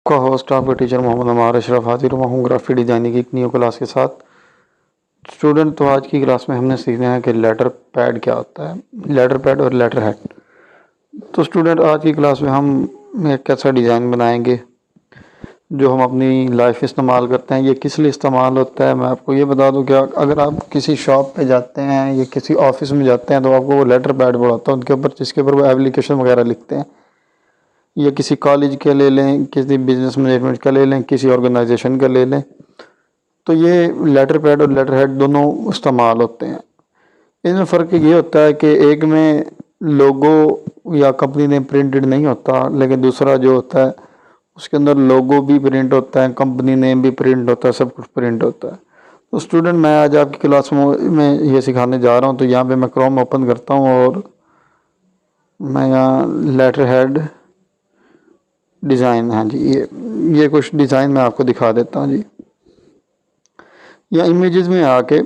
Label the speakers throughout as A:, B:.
A: का होस्ट आपका टीचर मोहम्मद अमार अशरफ हाजिर हुआ हूँ ग्राफिक डिज़ाइनिंग की एक न्यू क्लास के साथ। स्टूडेंट, तो आज की क्लास में हमने सीखना है कि लेटर पैड क्या होता है, लेटर पैड और लेटर हेड। तो स्टूडेंट, आज की क्लास में हम एक कैसा डिज़ाइन बनाएंगे जो हम अपनी लाइफ इस्तेमाल करते हैं। ये किस लिए इस्तेमाल होता है, मैं आपको ये बता दूं कि अगर आप किसी शॉप पे जाते हैं या किसी ऑफिस में जाते हैं तो आपको वो लेटर पैड पड़ा उनके ऊपर, जिसके ऊपर वो एप्लीकेशन वगैरह लिखते हैं। या किसी कॉलेज के ले लें, किसी बिजनेस मैनेजमेंट का ले लें, किसी ऑर्गेनाइजेशन का ले लें, तो ये लेटर पैड और लेटर हेड दोनों इस्तेमाल होते हैं। इनमें फ़र्क ये होता है कि एक में लोगो या कंपनी नेम प्रिंटेड नहीं होता, लेकिन दूसरा जो होता है उसके अंदर लोगो भी प्रिंट होता है, कंपनी नेम भी प्रिंट होता है, सब कुछ प्रिंट होता है। तो स्टूडेंट, मैं आज आपकी क्लास में ये सिखाने जा रहा हूँ। तो यहाँ पे मैं क्रोम ओपन करता हूँ और मैं यहाँ लेटर हेड डिज़ाइन, हाँ जी, ये कुछ डिज़ाइन मैं आपको दिखा देता हूँ जी। या इमेजेस में आके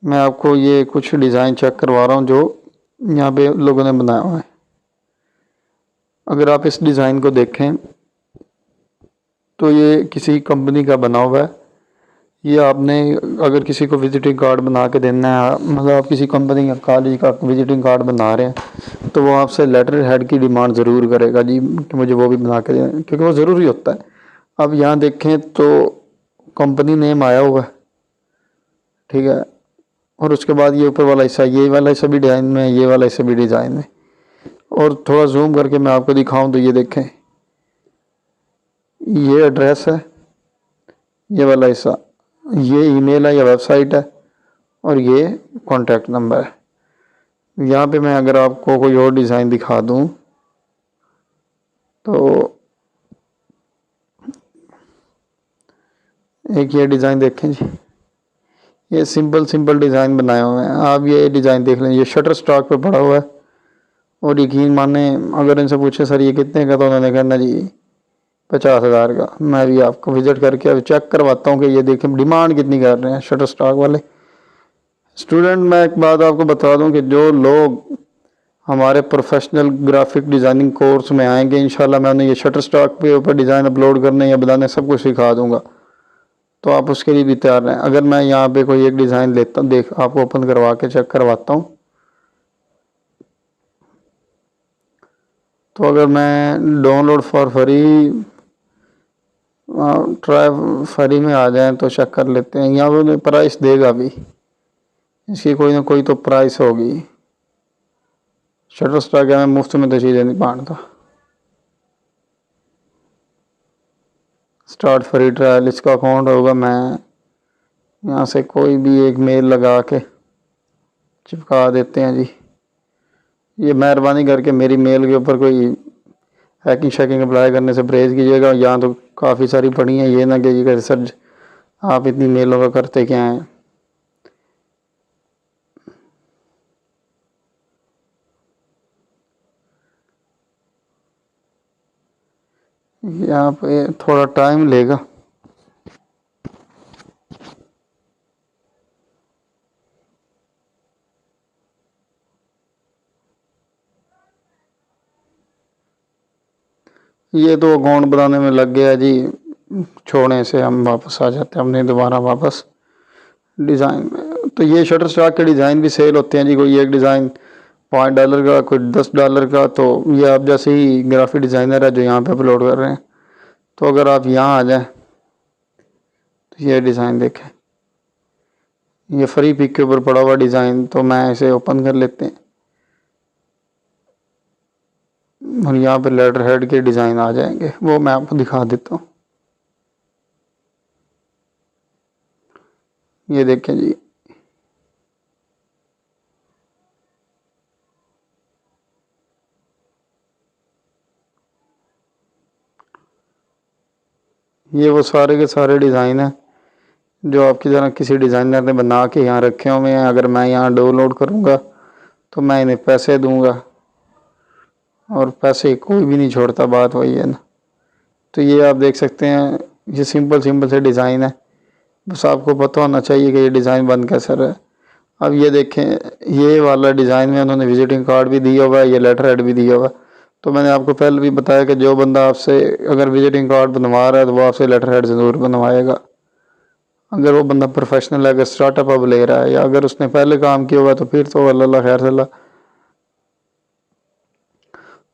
A: मैं आपको ये कुछ डिज़ाइन चेक करवा रहा हूँ जो यहाँ पे लोगों ने बनाया हुआ है। अगर आप इस डिज़ाइन को देखें तो ये किसी कंपनी का बना हुआ है। ये आपने अगर किसी को विजिटिंग कार्ड बना के देना है, मतलब आप किसी कंपनी या कॉलेज का विजिटिंग कार्ड बना रहे हैं, तो वो आपसे लेटर हेड की डिमांड ज़रूर करेगा जी कि मुझे वो भी बना के दें, क्योंकि वो ज़रूरी होता है। अब यहाँ देखें तो कंपनी नेम आया हुआ है, ठीक है, और उसके बाद ये ऊपर वाला हिस्सा, ये वाला हिस्सा भी डिज़ाइन में, ये वाला हिस्सा भी डिज़ाइन में। और थोड़ा जूम करके मैं आपको दिखाऊं तो ये देखें, ये एड्रेस है, ये वाला हिस्सा, ये ईमेल है या वेबसाइट है, और ये कॉन्टैक्ट नंबर है। यहाँ पे मैं अगर आपको कोई और डिज़ाइन दिखा दूँ तो एक ये डिज़ाइन देखें जी, ये सिंपल डिज़ाइन बनाए हुए हैं। आप ये डिज़ाइन देख लें, ये शटर स्टॉक पे पड़ा हुआ है। और यकीन माने, अगर इनसे पूछे सर ये कितने का, तो उन्होंने कहना जी 50,000 का। मैं भी आपको विजिट करके अब चेक करवाता हूँ कि ये देखें डिमांड कितनी कर रहे हैं शटर स्टॉक वाले। स्टूडेंट, मैं एक बात आपको बता दूं कि जो लोग हमारे प्रोफेशनल ग्राफिक डिज़ाइनिंग कोर्स में आएंगे, इंशाल्लाह मैं उन्हें ये शटर स्टॉक पे ऊपर डिज़ाइन अपलोड करने या बनाने सब कुछ सिखा दूंगा। तो आप उसके लिए भी तैयार रहें। अगर मैं यहाँ पे कोई एक डिज़ाइन लेता हूँ, देख आपको ओपन करवा के चेक करवाता हूँ। तो अगर मैं download for free, try free में आ जाएं तो चेक कर लेते हैं। यहाँ पे प्राइस देगा भी, इसकी कोई ना कोई तो प्राइस होगी। शटर स्टॉक मैं मुफ्त में तो चीज़ें नहीं बांटता। स्टार्ट फ्री ट्रायल, इसका अकाउंट होगा। मैं यहाँ से कोई भी एक मेल लगा के चिपका देते हैं जी। ये मेहरबानी करके मेरी मेल के ऊपर कोई हैकिंग शैकिंग अप्लाई करने से परहेज़ कीजिएगा। यहाँ तो काफ़ी सारी पड़ी हैं, ये ना कीजिएगा सर आप इतनी मेलों का करते क्या हैं। यहाँ पे थोड़ा टाइम लेगा। ये तो अकाउंट बनाने में लग गया जी, छोड़ने से हम वापस आ जाते हैं हमने दोबारा वापस डिज़ाइन में। तो ये शटर स्टॉक के डिज़ाइन भी सेल होते हैं जी। कोई एक डिज़ाइन $5 का, कोई $10 का। तो ये आप जैसे ही ग्राफिक डिज़ाइनर है जो यहाँ पे अपलोड कर रहे हैं, तो अगर आप यहाँ आ जाएं तो ये डिज़ाइन देखें, ये फ्री पिक के ऊपर पड़ा हुआ डिज़ाइन। तो मैं इसे ओपन कर लेते हैं और यहाँ पे लेटर हेड के डिज़ाइन आ जाएंगे, वो मैं आपको दिखा देता हूँ। ये देखें जी, ये वो सारे के सारे डिज़ाइन हैं जो आपकी तरह किसी डिज़ाइनर ने बना के यहाँ रखे हुए हैं। अगर मैं यहाँ डाउनलोड करूँगा तो मैं इन्हें पैसे दूँगा, और पैसे कोई भी नहीं छोड़ता, बात वही है ना। तो ये आप देख सकते हैं, ये सिंपल से डिज़ाइन है। बस आपको पता होना चाहिए कि ये डिज़ाइन बन कैसा रहा है। अब ये देखें, ये वाला डिज़ाइन में उन्होंने विजिटिंग कार्ड भी दिया हुआ है, ये लेटर हेड भी दिया हुआ है। तो मैंने आपको पहले भी बताया कि जो बंदा आपसे अगर विजिटिंग कार्ड बनवा रहा है तो वो आपसे लेटर हेड ज़रूर बनवाएगा। अगर वो बंदा प्रोफेशनल है, अगर स्टार्टअप अब ले रहा है, या अगर उसने पहले काम किया हुआ तो फिर तो अल्लाह खैर सल्ला।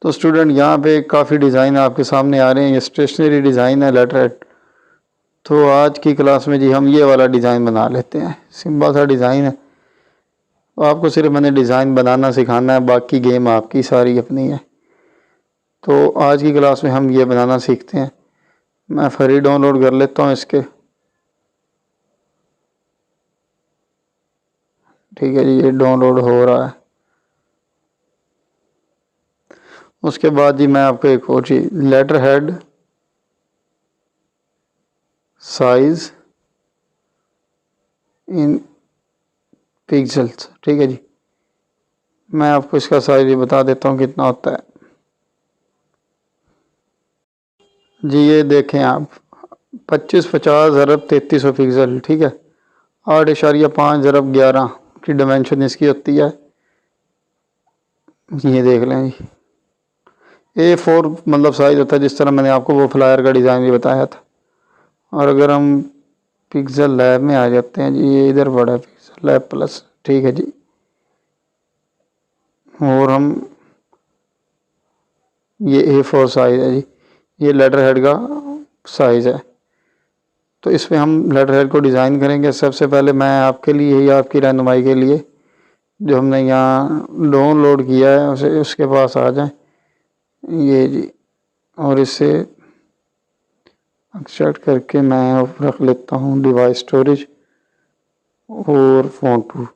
A: तो स्टूडेंट यहाँ पे काफ़ी डिज़ाइन आपके सामने आ रहे हैं। ये स्टेशनरी डिज़ाइन है लेटर हेड। तो आज की क्लास में जी हम ये वाला डिज़ाइन बना लेते हैं। सिंपल सा डिज़ाइन है, तो आपको सिर्फ मैंने डिज़ाइन बनाना सिखाना है, बाकी गेम आपकी सारी अपनी है। तो आज की क्लास में हम ये बनाना सीखते हैं। मैं फ्री डाउनलोड कर लेता हूँ इसके। ठीक है जी, ये डाउनलोड हो रहा है। उसके बाद जी मैं आपको एक और चीज़, letter head size in pixels, ठीक है जी। मैं आपको इसका साइज भी बता देता हूँ कितना होता है जी। ये देखें आप, 2550 ज़रब 3300 पिक्सल, ठीक है। 8.5 ज़रब 11 की डायमेंशन इसकी होती है। ये देख लें जी, A4 मतलब साइज़ होता है, जिस तरह मैंने आपको वो फ्लायर का डिज़ाइन भी बताया था। और अगर हम पिक्सल लैब में आ जाते हैं जी, ये इधर बड़ा है पिक्सल लैब प्लस, ठीक है जी। और हम ये A4 साइज़ है जी, ये लेटर हेड का साइज़ है। तो इसमें हम लेटर हेड को डिज़ाइन करेंगे। सबसे पहले मैं आपके लिए या आपकी रहनुमाई के लिए जो हमने यहाँ डाउनलोड किया है उसे उसके पास आ जाए, ये जी। और इसे एक्सट्रैक्ट करके मैं रख लेता हूँ डिवाइस स्टोरेज और फ़ोन टू,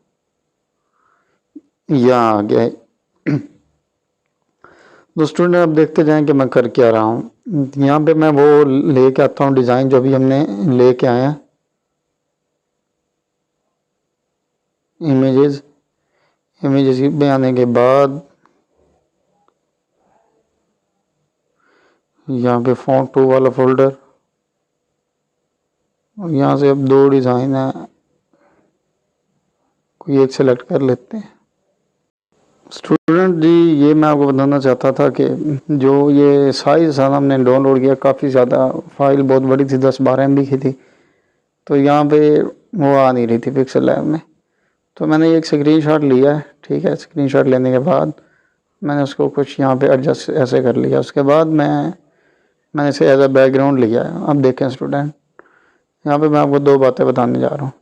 A: यहाँ आ गया है। तो स्टूडेंट आप देखते जाएं कि मैं कर क्या रहा हूँ। यहाँ पे मैं वो लेके आता हूँ डिज़ाइन जो भी हमने लेके आए हैं, इमेजेस। इमेजेस में आने के बाद यहाँ पे फ़ोन टू वाला फोल्डर, और यहाँ से अब दो डिज़ाइन है, कोई एक सेलेक्ट कर लेते हैं। स्टूडेंट जी ये मैं आपको बताना चाहता था कि जो ये साइज़ था हमने डाउनलोड किया, काफ़ी ज़्यादा फाइल बहुत बड़ी थी, 10-12 MB की थी। तो यहाँ पे वो आ नहीं रही थी पिक्सल लैब में। तो मैंने एक स्क्रीनशॉट लिया है, ठीक है। स्क्रीनशॉट लेने के बाद मैंने उसको कुछ यहाँ पे एडजस्ट ऐसे कर लिया। उसके बाद मैंने इसे एज अ बैकग्राउंड लिया है। अब देखें स्टूडेंट, यहाँ पे मैं आपको दो बातें बताने जा रहा हूँ।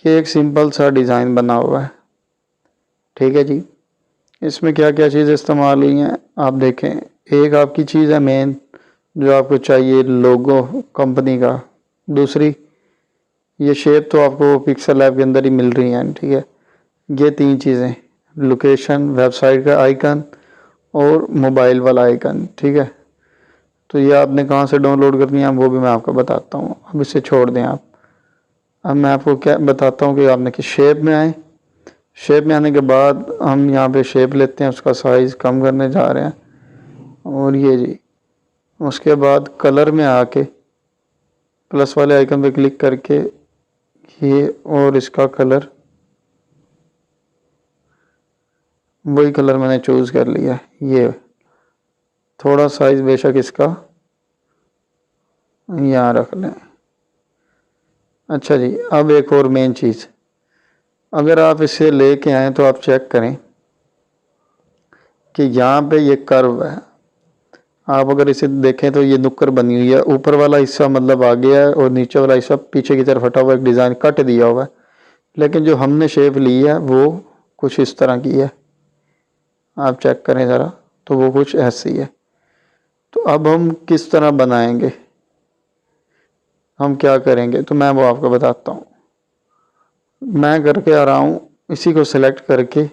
A: ये एक सिंपल सा डिज़ाइन बना हुआ है, ठीक है जी। इसमें क्या क्या चीज़ इस्तेमाल हुई हैं आप देखें। एक आपकी चीज़ है मेन जो आपको चाहिए, लोगो कंपनी का। दूसरी, ये शेप तो आपको पिक्सल ऐप के अंदर ही मिल रही हैं, ठीक है। ये तीन चीज़ें, लोकेशन, वेबसाइट का आइकन और मोबाइल वाला आइकन, ठीक है। तो ये आपने कहाँ से डाउनलोड करनी है वो भी मैं आपको बताता हूँ। अब इसे छोड़ दें आप। अब मैं आपको क्या बताता हूँ कि आपने कि शेप में आए। शेप में आने के बाद हम यहाँ पे शेप लेते हैं, उसका साइज़ कम करने जा रहे हैं। और ये जी, उसके बाद कलर में आके प्लस वाले आइकन पे क्लिक करके ये, और इसका कलर वही कलर मैंने चूज़ कर लिया। ये थोड़ा साइज़ बेशक इसका यहाँ रख लें। अच्छा जी, अब एक और मेन चीज़, अगर आप इसे लेके आएँ तो आप चेक करें कि यहाँ पे ये कर्व है। आप अगर इसे देखें तो ये नुक्कर बनी हुई है, ऊपर वाला हिस्सा मतलब आ गया है और नीचे वाला हिस्सा पीछे की तरफ हटा हुआ, एक डिज़ाइन कट दिया हुआ है। लेकिन जो हमने शेप ली है वो कुछ इस तरह की है। आप चेक करें ज़रा, तो वो कुछ ऐसी है। तो अब हम किस तरह बनाएंगे, हम क्या करेंगे, तो मैं वो आपको बताता हूँ। मैं करके आ रहा हूँ, इसी को सिलेक्ट करके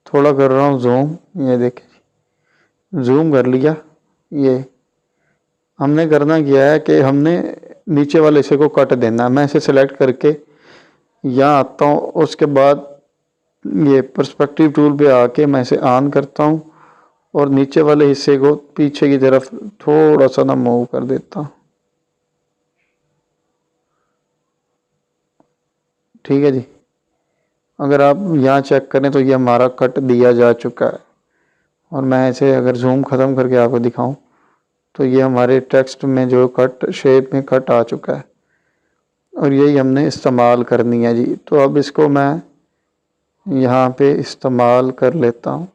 A: थोड़ा कर रहा हूँ जूम। ये देखिए जूम कर लिया। ये हमने करना क्या है कि हमने नीचे वाले हिस्से को कट देना है। मैं इसे सिलेक्ट करके यहाँ आता हूँ, उसके बाद ये पर्सपेक्टिव टूल पे आके मैं इसे ऑन करता हूँ और नीचे वाले हिस्से को पीछे की तरफ थोड़ा सा ना मूव कर देता हूँ, ठीक है जी। अगर आप यहाँ चेक करें तो ये हमारा कट दिया जा चुका है। और मैं इसे अगर जूम ख़त्म करके आपको दिखाऊं तो ये हमारे टेक्स्ट में जो कट शेप में कट आ चुका है और यही हमने इस्तेमाल करनी है जी। तो अब इसको मैं यहाँ पे इस्तेमाल कर लेता हूँ।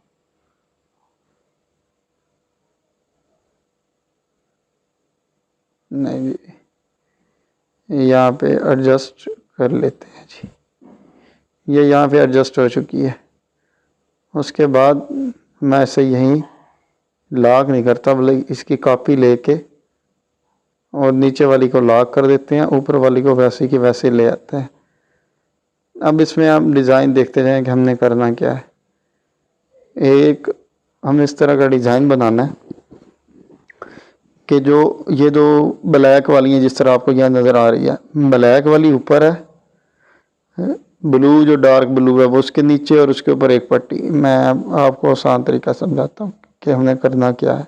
A: नहीं जी, यहाँ पे एडजस्ट कर लेते हैं जी। ये यहाँ पे एडजस्ट हो चुकी है। उसके बाद मैं इसे यहीं लॉक नहीं करता, बल्कि इसकी कॉपी लेके और नीचे वाली को लॉक कर देते हैं, ऊपर वाली को वैसे की वैसे ले आते हैं। अब इसमें आप डिज़ाइन देखते जाएं कि हमने करना क्या है। एक हम इस तरह का डिज़ाइन बनाना है कि जो ये दो ब्लैक वाली हैं, जिस तरह आपको यहाँ नज़र आ रही है, ब्लैक वाली ऊपर है, ब्लू जो डार्क ब्लू है वो उसके नीचे और उसके ऊपर एक पट्टी। मैं आपको आसान तरीका समझाता हूँ कि हमने करना क्या है।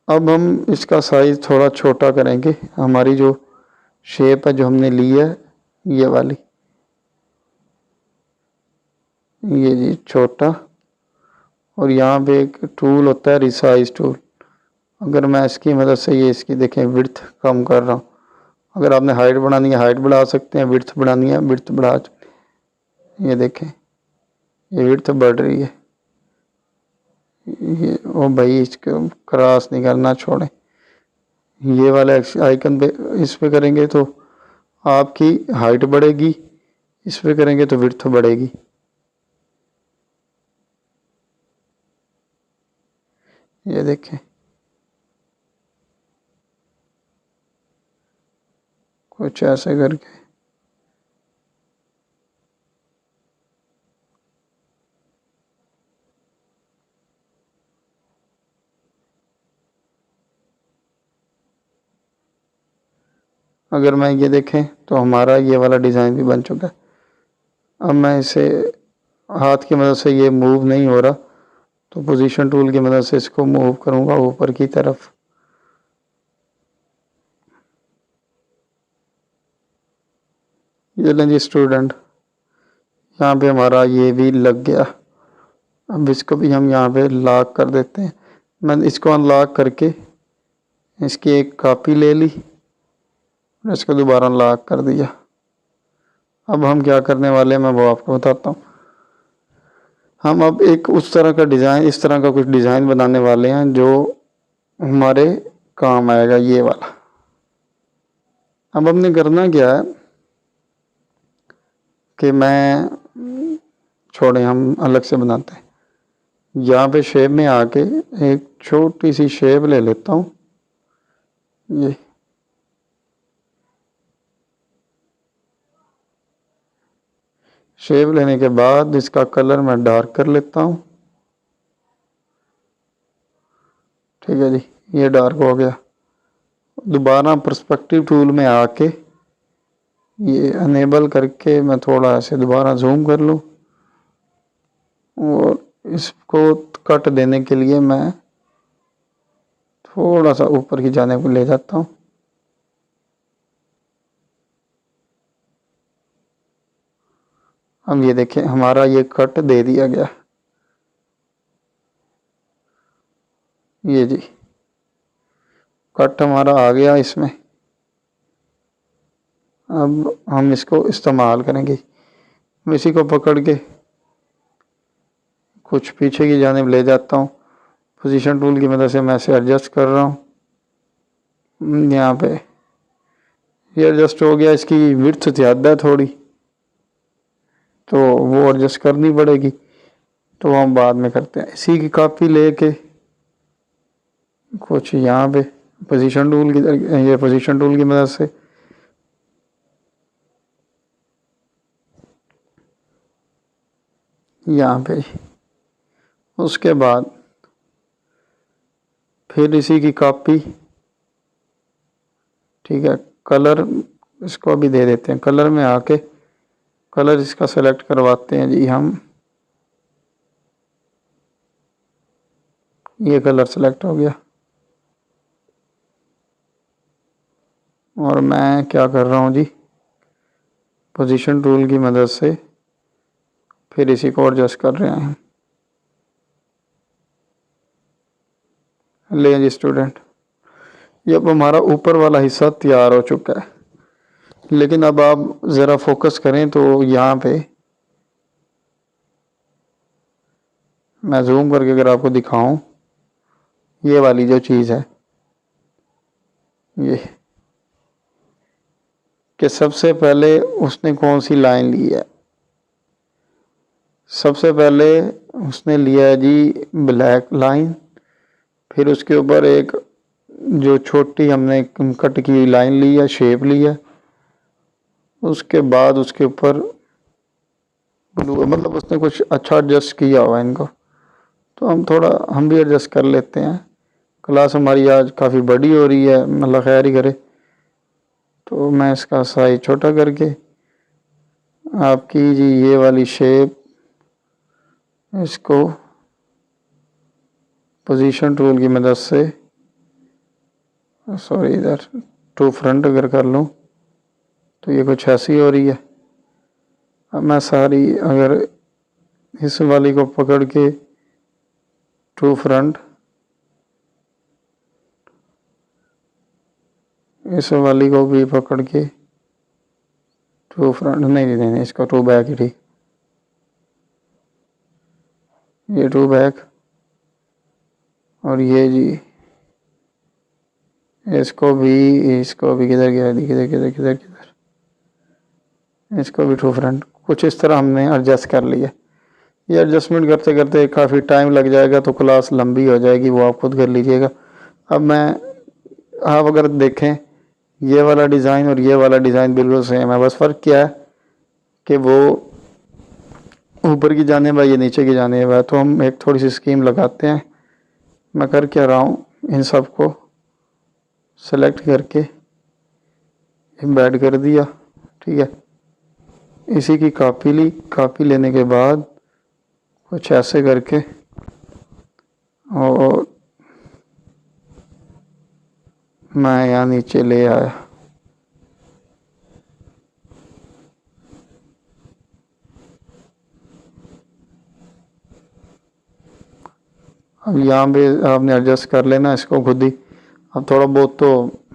A: अब हम इसका साइज़ थोड़ा छोटा करेंगे। हमारी जो शेप है जो हमने ली है ये वाली, ये जी छोटा, और यहाँ पे एक टूल होता है रिसाइज टूल। अगर मैं इसकी मदद से ये इसकी देखें विड्थ कम कर रहा हूँ। अगर आपने हाइट बढ़ानी है हाइट बढ़ा सकते हैं, विड्थ बढ़ानी है विड्थ बढ़ा। ये देखें ये विड्थ बढ़ रही है। ये ओ भाई इसको क्रॉस नहीं करना, छोड़ें। ये वाले आइकन पे इस पे करेंगे तो आपकी हाइट बढ़ेगी, इस पे करेंगे तो विड्थ बढ़ेगी। ये देखें कुछ ऐसे करके। अगर मैं ये देखें तो हमारा ये वाला डिज़ाइन भी बन चुका है। अब मैं इसे हाथ की मदद से, ये मूव नहीं हो रहा, तो पोजीशन टूल की मदद से इसको मूव करूँगा ऊपर की तरफ। ये लें जी स्टूडेंट, यहाँ पे हमारा ये भी लग गया। अब इसको भी हम यहाँ पे लॉक कर देते हैं। मैंने इसको अनलॉक करके इसकी एक कॉपी ले ली और इसको दोबारा लॉक कर दिया। अब हम क्या करने वाले हैं मैं वो आपको बताता हूँ। हम अब एक उस तरह का डिज़ाइन, इस तरह का कुछ डिज़ाइन बनाने वाले हैं जो हमारे काम आएगा, ये वाला। अब हमने करना क्या है कि मैं छोड़े, हम अलग से बनाते हैं। यहाँ पे शेप में आके एक छोटी सी शेप ले लेता हूँ। ये शेप लेने के बाद इसका कलर मैं डार्क कर लेता हूँ। ठीक है जी, ये डार्क हो गया। दोबारा पर्सपेक्टिव टूल में आके ये अनेबल करके मैं थोड़ा ऐसे दोबारा जूम कर लूँ और इसको कट देने के लिए मैं थोड़ा सा ऊपर की जाने को ले जाता हूँ। अब ये देखें हमारा ये कट दे दिया गया। ये जी कट हमारा आ गया इसमें। अब हम इसको इस्तेमाल करेंगे। मैं इसी को पकड़ के कुछ पीछे की जानिब ले जाता हूँ। पोजीशन टूल की मदद से मैं इसे एडजस्ट कर रहा हूँ। यहाँ पे ये एडजस्ट हो गया। इसकी विड्थ ज़्यादा है थोड़ी, तो वो एडजस्ट करनी पड़ेगी, तो हम बाद में करते हैं। इसी की कॉपी लेके कुछ यहाँ पे पोजीशन टूल की, ये पोजीशन टूल की मदद से यहाँ पे, उसके बाद फिर इसी की कॉपी। ठीक है, कलर इसको अभी दे देते हैं। कलर में आके कलर इसका सेलेक्ट करवाते हैं जी हम। ये कलर सेलेक्ट हो गया। और मैं क्या कर रहा हूँ जी, पोजीशन टूल की मदद से फिर इसी को एडजस्ट कर रहे हैं। ले जी स्टूडेंट, ये अब हमारा ऊपर वाला हिस्सा तैयार हो चुका है, लेकिन अब आप ज़रा फोकस करें तो यहाँ पे मैं जूम करके अगर आपको दिखाऊं, ये वाली जो चीज़ है ये, कि सबसे पहले उसने कौन सी लाइन ली है। सबसे पहले उसने लिया है जी ब्लैक लाइन, फिर उसके ऊपर एक जो छोटी हमने कट की लाइन ली है, शेप ली है, उसके बाद उसके ऊपर ब्लू, मतलब उसने कुछ अच्छा एडजस्ट किया हुआ है इनको। तो हम भी एडजस्ट कर लेते हैं। क्लास हमारी आज काफ़ी बड़ी हो रही है, अल्लाह खैर ही करे। तो मैं इसका साइज छोटा करके आपकी जी ये वाली शेप, इसको पोजीशन टूल की मदद से, सॉरी इधर टू फ्रंट अगर कर लूँ तो ये कुछ ऐसी हो रही है। अब मैं सारी अगर इस वाली को पकड़ के टू फ्रंट, इस वाली को भी पकड़ के टू फ्रंट, नहीं इसका टू बैक ही ठीक, ये टू बैक, और ये जी इसको भी किधर गया, किधर किधर किधर किधर, इसको भी टू फ्रंट, कुछ इस तरह हमने एडजस्ट कर लिया। ये एडजस्टमेंट करते करते काफ़ी टाइम लग जाएगा, तो क्लास लंबी हो जाएगी, वो आप खुद कर लीजिएगा। अब आप अगर देखें, ये वाला डिज़ाइन और ये वाला डिज़ाइन बिल्कुल सेम है, बस फ़र्क क्या है कि वो ऊपर की जानेब है, ये नीचे की जानेब है। तो हम एक थोड़ी सी स्कीम लगाते हैं। मैं कर क्या रहा हूँ, इन सब को सेलेक्ट करके एम्बेड कर दिया, ठीक है। इसी की कॉपी ली, कॉपी लेने के बाद कुछ ऐसे करके और मैं यहाँ नीचे ले आया। अब यहाँ पे आपने एडजस्ट कर लेना इसको खुद ही, अब थोड़ा बहुत तो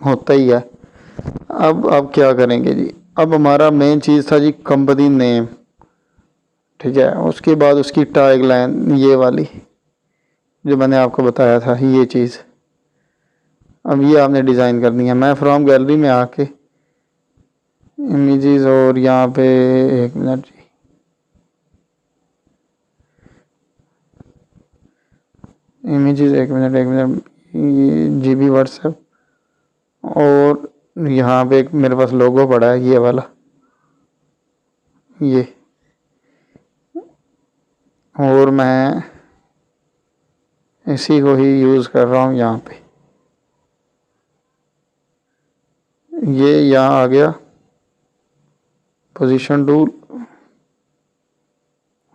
A: होता ही है। अब क्या करेंगे जी, अब हमारा मेन चीज़ था जी कंपनी नेम, ठीक है। उसके बाद उसकी टैग लाइन, ये वाली जो मैंने आपको बताया था, ये चीज़ अब ये आपने डिज़ाइन करनी है। मैं फ्रॉम गैलरी में आके इमेजेस, और यहाँ पे एक मिनट जी, इमेजेस, एक मिनट, ये GB व्हाट्सएप, और यहाँ पे एक मेरे पास लोगो पड़ा है, ये वाला, ये, और मैं इसी को ही यूज़ कर रहा हूँ यहाँ पे। ये यहाँ आ गया पोजीशन टूल,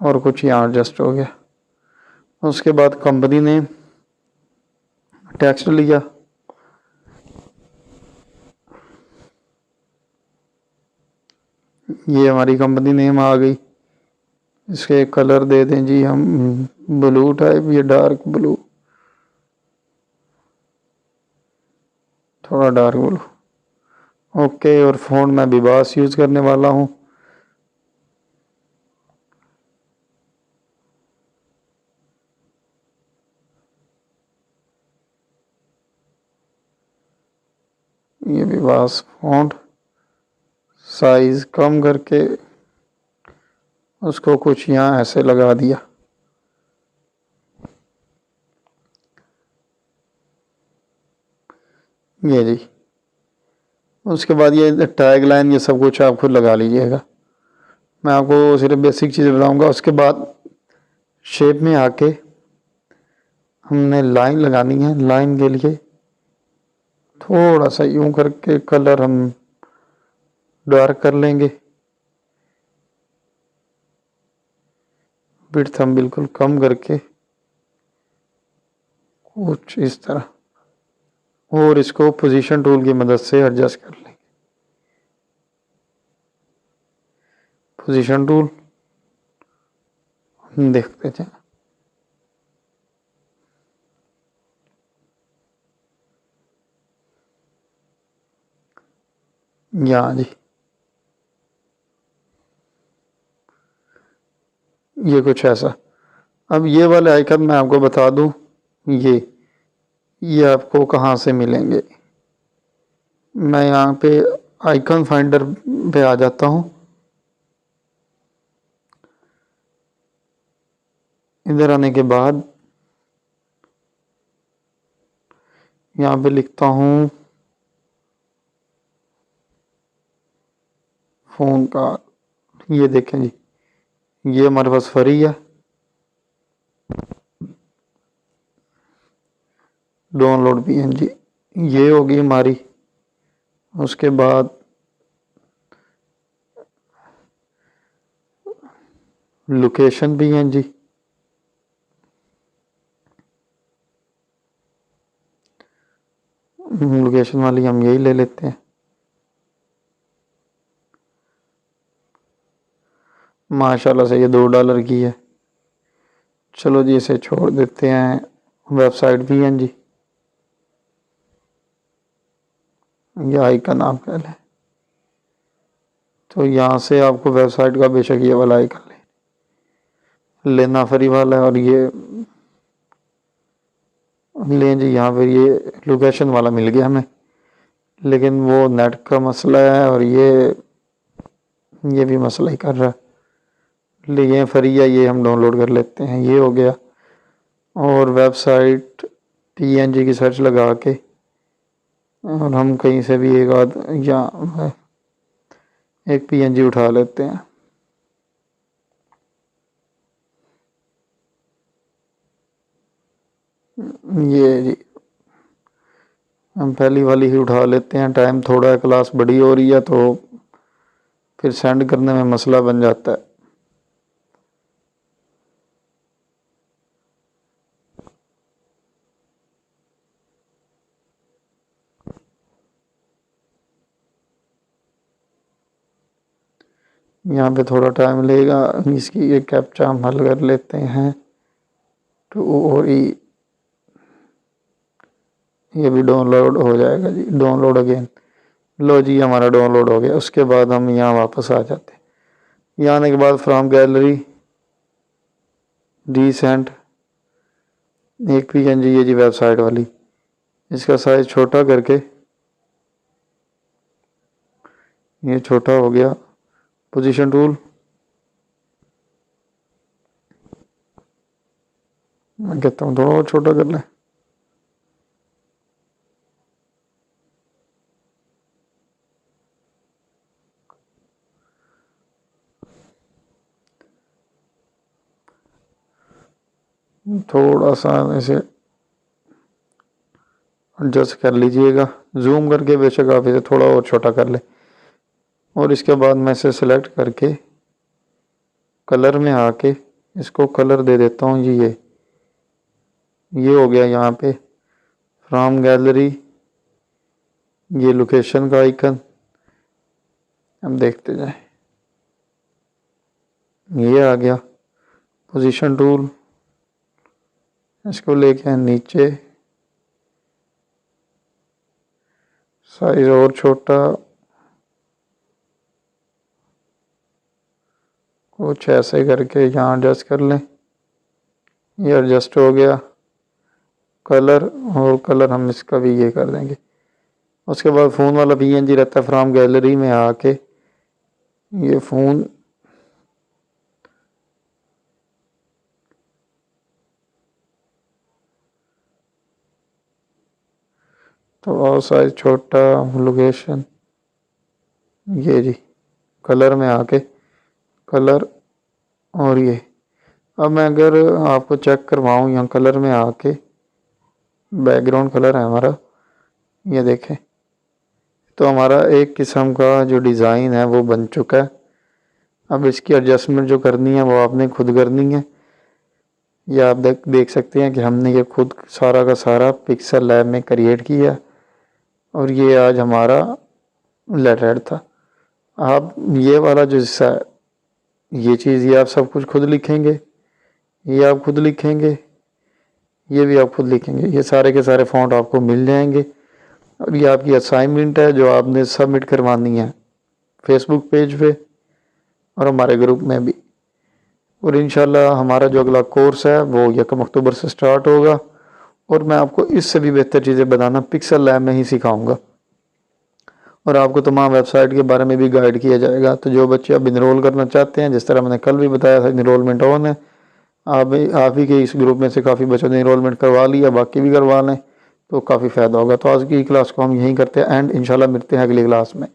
A: और कुछ यहाँ एडजस्ट हो गया। उसके बाद कंपनी नेम, टेक्स्ट लिया, ये हमारी कंपनी नेम आ गई। इसके कलर दे दें जी हम ब्लू टाइप, ये डार्क ब्लू, थोड़ा डार्क ब्लू, ओके। और फ़ॉन्ट मैं विबास यूज़ करने वाला हूँ। ये विबास फ़ॉन्ट, साइज़ कम करके उसको कुछ यहाँ ऐसे लगा दिया। ये जी, उसके बाद ये टैग लाइन, ये सब कुछ आप खुद लगा लीजिएगा। मैं आपको सिर्फ बेसिक चीज़ बताऊंगा। उसके बाद शेप में आके हमने लाइन लगानी है। लाइन के लिए थोड़ा सा यूं करके कलर हम डार्क कर लेंगे, विड्थ हम बिल्कुल कम करके कुछ इस तरह, और इसको पोजीशन टूल की मदद से एडजस्ट कर लेंगे। पोजीशन टूल देखते हैं। यहाँ जी ये कुछ ऐसा। अब ये वाले आइकन मैं आपको बता दूं, ये आपको कहाँ से मिलेंगे। मैं यहाँ पे आइकन फाइंडर पे आ जाता हूँ। इधर आने के बाद यहाँ पे लिखता हूँ फ़ोन का। ये देखें जी, ये हमारे पास फ्री है, डाउनलोड पीएनजी ये होगी हमारी। उसके बाद लोकेशन पीएनजी, लोकेशन वाली हम यही ले लेते हैं। माशाल्लाह से ये $2 की है। चलो जी इसे छोड़ देते हैं। वेबसाइट पीएनजी, ये आइकन आप कह लें। तो यहाँ से आपको वेबसाइट का बेशक ये वाला आइकन लेना फ्री वाला है, और ये लें जी। यहाँ पर ये लोकेशन वाला मिल गया हमें, लेकिन वो नेट का मसला है और ये भी मसला ही कर रहा है। ये फ्री है, ये हम डाउनलोड कर लेते हैं। ये हो गया। और वेबसाइट पीएनजी की सर्च लगा के और हम कहीं से भी एक पीएनजी उठा लेते हैं। ये जी हम पहली वाली ही उठा लेते हैं। टाइम थोड़ा है, क्लास बड़ी हो रही है तो फिर सेंड करने में मसला बन जाता है। यहाँ पे थोड़ा टाइम लगेगा, इसकी ये कैप्चा हम हल कर लेते हैं। तो और ये भी डाउनलोड हो जाएगा जी। डाउनलोड अगेन, लो जी हमारा डाउनलोड हो गया। उसके बाद हम यहाँ वापस आ जाते हैं। यहाँ आने के बाद फ्रॉम गैलरी रीसेंट एक पीएनजी, ये जी वेबसाइट वाली, इसका साइज छोटा करके ये छोटा हो गया। पोजीशन टूल मैं कहता हूँ थोड़ा और छोटा कर लें। थोड़ा सा इसे एडजस्ट कर लीजिएगा, जूम करके बेशक आप इसे थोड़ा और छोटा कर लें। और इसके बाद मैं इसे सेलेक्ट करके कलर में आके इसको कलर दे देता हूँ जी। ये हो गया। यहाँ पे फ्रॉम गैलरी ये लोकेशन का आइकन, हम देखते जाएं। ये आ गया। पोजीशन टूल, इसको लेके नीचे, साइज और छोटा, कुछ ऐसे करके यहाँ एडजस्ट कर लें। ये एडजस्ट हो गया। कलर, और कलर हम इसका भी ये कर देंगे। उसके बाद फ़ोन वाला पीएनजी रहता है। फ्रॉम गैलरी में आके ये फ़ोन तो और साइज छोटा, लोकेशन ये जी, कलर में आके कलर, और ये अब मैं अगर आपको चेक करवाऊँ यहाँ कलर में आके, बैकग्राउंड कलर है हमारा, ये देखें तो हमारा एक किस्म का जो डिज़ाइन है वो बन चुका है। अब इसकी एडजस्टमेंट जो करनी है वो आपने खुद करनी है। ये आप देख सकते हैं कि हमने ये खुद सारा का सारा पिक्सल लैब में क्रिएट किया, और ये आज हमारा लेटर हेड था। आप ये वाला जो हिस्सा है ये चीज़ ये आप सब कुछ खुद लिखेंगे, ये आप खुद लिखेंगे, ये भी आप खुद लिखेंगे। ये सारे के सारे फ़ॉन्ट आपको मिल जाएंगे और ये आपकी असाइनमेंट है जो आपने सबमिट करवानी है फेसबुक पेज पे और हमारे ग्रुप में भी। और इंशाल्लाह हमारा जो अगला कोर्स है वो 1 अक्टूबर से स्टार्ट होगा और मैं आपको इससे भी बेहतर चीज़ें बताना पिक्सल लैब में ही सिखाऊंगा और आपको तमाम वेबसाइट के बारे में भी गाइड किया जाएगा। तो जो बच्चे अब इनरोल करना चाहते हैं, जिस तरह मैंने कल भी बताया था, इनरोलमेंट ऑन है। आप ही के इस ग्रुप में से काफ़ी बच्चों ने इनरोलमेंट करवा लिया, बाकी भी करवा लें तो काफ़ी फ़ायदा होगा। तो आज की क्लास को हम यहीं करते हैं एंड इंशाल्लाह मिलते हैं अगली क्लास में।